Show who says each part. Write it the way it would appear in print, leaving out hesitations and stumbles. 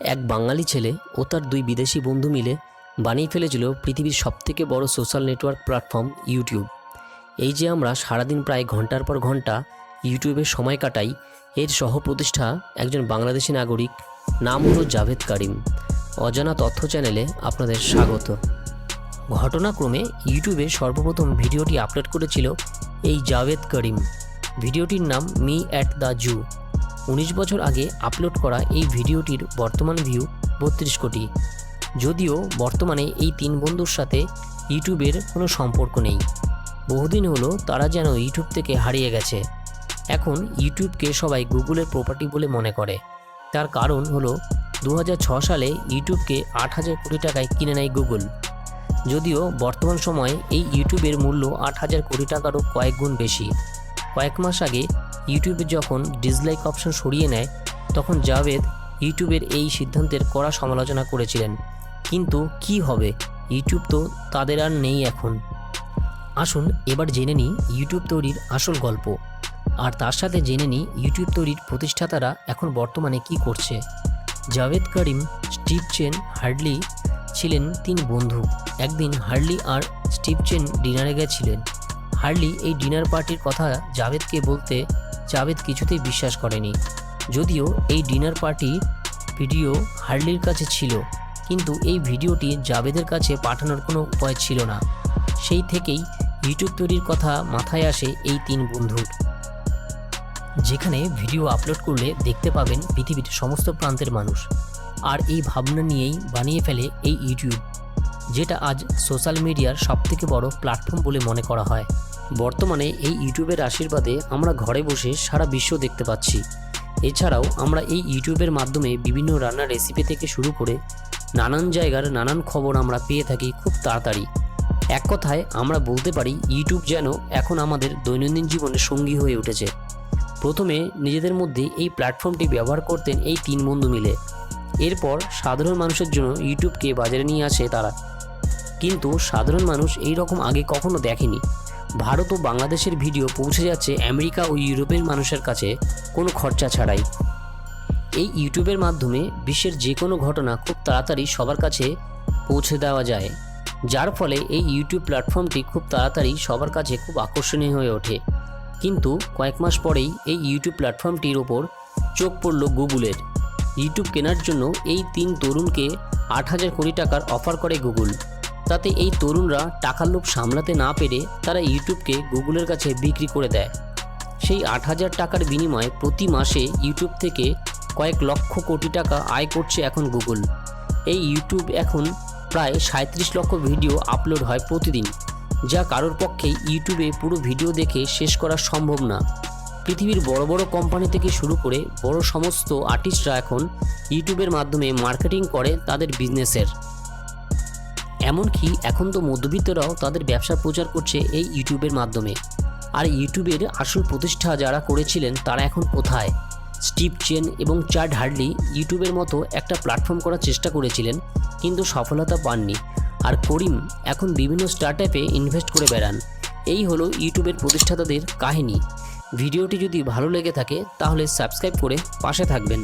Speaker 1: এক বাঙালি ছেলে ও তার দুই বিদেশি বন্ধু মিলে বানিয়ে ফেলেছিল পৃথিবীর সবথেকে বড় সোশ্যাল নেটওয়ার্ক প্ল্যাটফর্ম ইউটিউব। এই যে আমরা সারাদিন প্রায় ঘন্টার পর ঘন্টা ইউটিউবে সময় কাটাই, এর সহপ্রতিষ্ঠা একজন বাংলাদেশি নাগরিক, নাম হলো জাভেদ কারিম। অজানা তথ্য চ্যানেলে আপনাদের স্বাগত। ঘটনাক্রমে ইউটিউবে সর্বপ্রথম ভিডিওটি আপলোড করেছিল এই জাভেদ কারিম। ভিডিওটির নাম মি অ্যাট দ্য জু। 19 বছর আগে আপলোড করা এই ভিডিওটির বর্তমান ভিউ 32 কোটি। যদিও বর্তমানে এই তিন বন্ধুর সাথে ইউটিউবের কোনো সম্পর্ক নেই। বহুদিন হলো তারা যেন ইউটিউব থেকে হারিয়ে গেছে। এখন ইউটিউবকে সবাই গুগলের প্রপার্টি বলে মনে করে। তার কারণ হলো 2006 সালে ইউটিউবকে 8,000 কোটি টাকায় কিনে নেয় গুগল। যদিও বর্তমান সময়ে এই ইউটিউবের মূল্য 8,000 কোটি টাকারও কয়েক গুণ বেশি। কয়েক মাস আগে ইউটিউবে যখন ডিসলাইক অপশন সরিয়ে নেয়, তখন জাভেদ ইউটিউবের এই সিদ্ধান্তের কড়া সমালোচনা করেছিলেন। কিন্তু কি হবে, ইউটিউব তো তাদের আর নেই এখন। আসুন এবার জেনে নিই ইউটিউব তৈরির আসল গল্প, আর তার সাথে জেনে নিই ইউটিউব তৈরির প্রতিষ্ঠাতারা এখন বর্তমানে কি করছে। জাভেদ কারিম, স্টিভ চেন, হার্ডলি ছিলেন তিন বন্ধু। একদিন হার্ডলি আর স্টিভ চেন ডিনারে গেছিলেন। হার্ডলি এই ডিনার পার্টির কথা জাভেদকে বলতে জাভেদ কিছুতেই বিশ্বাস করেনি। যদিও এই ডিনার পার্টি ভিডিও হার্ডলির কাছে ছিল, কিন্তু এই ভিডিওটি জাভেদের কাছে পাঠানোর কোনো উপায় ছিল না। সেই থেকেই ইউটিউব তৈরির কথা মাথায় আসে এই তিন বন্ধুর। যেখানে ভিডিও আপলোড করলে দেখতে পাবেন পৃথিবীর সমস্ত প্রান্তের মানুষ। আর এই ভাবনা নিয়েই বানিয়ে ফেলে এই ইউটিউব, যেটা আজ সোশ্যাল মিডিয়ার সবথেকে বড় প্ল্যাটফর্ম বলে মনে করা হয়। বর্তমানে এই ইউটিউবের আশীর্বাদে আমরা ঘরে বসে সারা বিশ্ব দেখতে পাচ্ছি। এছাড়াও আমরা এই ইউটিউবের মাধ্যমে বিভিন্ন রান্নার রেসিপি থেকে শুরু করে নানান জায়গার নানান খবর আমরা পেয়ে থাকি খুব তাড়াতাড়ি। এক কথায় আমরা বলতে পারি ইউটিউব যেন এখন আমাদের দৈনন্দিন জীবনের সঙ্গী হয়ে উঠেছে। প্রথমে নিজেদের মধ্যে এই প্ল্যাটফর্মটি ব্যবহার করতেন এই তিন বন্ধু মিলে। এরপর সাধারণ মানুষের জন্য ইউটিউবকে বাজারে নিয়ে আসে তারা। কিন্তু সাধারণ মানুষ এই রকম আগে কখনো দেখেনি। ভারত ও বাংলাদেশের ভিডিও পৌঁছে যাচ্ছে আমেরিকা ও ইউরোপের মানুষের কাছে কোনো খরচা ছাড়াই। এই ইউটিউবের মাধ্যমে বিশ্বের যে কোনো ঘটনা খুব তাড়াতাড়ি সবার কাছে পৌঁছে দেওয়া যায়, যার ফলে এই ইউটিউব প্ল্যাটফর্মটি খুব তাড়াতাড়ি সবার কাছে খুব আকর্ষণীয় হয়ে ওঠে। কিন্তু কয়েক মাস পরেই এই ইউটিউব প্ল্যাটফর্মটির ওপর চোখ পড়ল গুগলের। ইউটিউব কেনার জন্য এই তিন তরুণকে 8,000 কোটি টাকার অফার করে গুগল। তাতে এই তরুণরা টাকার লোভ সামলাতে না পেরে তারা ইউটিউবকে গুগলের কাছে বিক্রি করে দেয়। সেই 8,000 টাকার বিনিময়ে প্রতি মাসে ইউটিউব থেকে কয়েক লক্ষ কোটি টাকা আয় করছে এখন গুগল। এই ইউটিউব এখন প্রায় 37 লক্ষ ভিডিও আপলোড হয় প্রতিদিন, যা কারোর পক্ষেই ইউটিউবে পুরো ভিডিও দেখে শেষ করা সম্ভব না। পৃথিবীর বড় বড় কোম্পানি থেকে শুরু করে বড় সমস্ত আর্টিস্টরা এখন ইউটিউবের মাধ্যমে মার্কেটিং করে তাদের বিজনেসের। এমনকি এখন তো মধ্যবিত্তরাও তাদের ব্যবসা প্রচার করছে এই ইউটিউবের মাধ্যমে। আর ইউটিউবের আসল প্রতিষ্ঠা যারা করেছিলেন তারা এখন কোথায়? স্টিভ চেন এবং চাড হার্ডলি ইউটিউবের মতো একটা প্ল্যাটফর্ম করার চেষ্টা করেছিলেন, কিন্তু সফলতা পাননি। আর করিম এখন বিভিন্ন স্টার্টআপে ইনভেস্ট করে বেড়ান। এই হলো ইউটিউবের প্রতিষ্ঠাতাদের কাহিনী। ভিডিওটি যদি ভালো লেগে থাকে তাহলে সাবস্ক্রাইব করে পাশে থাকবেন।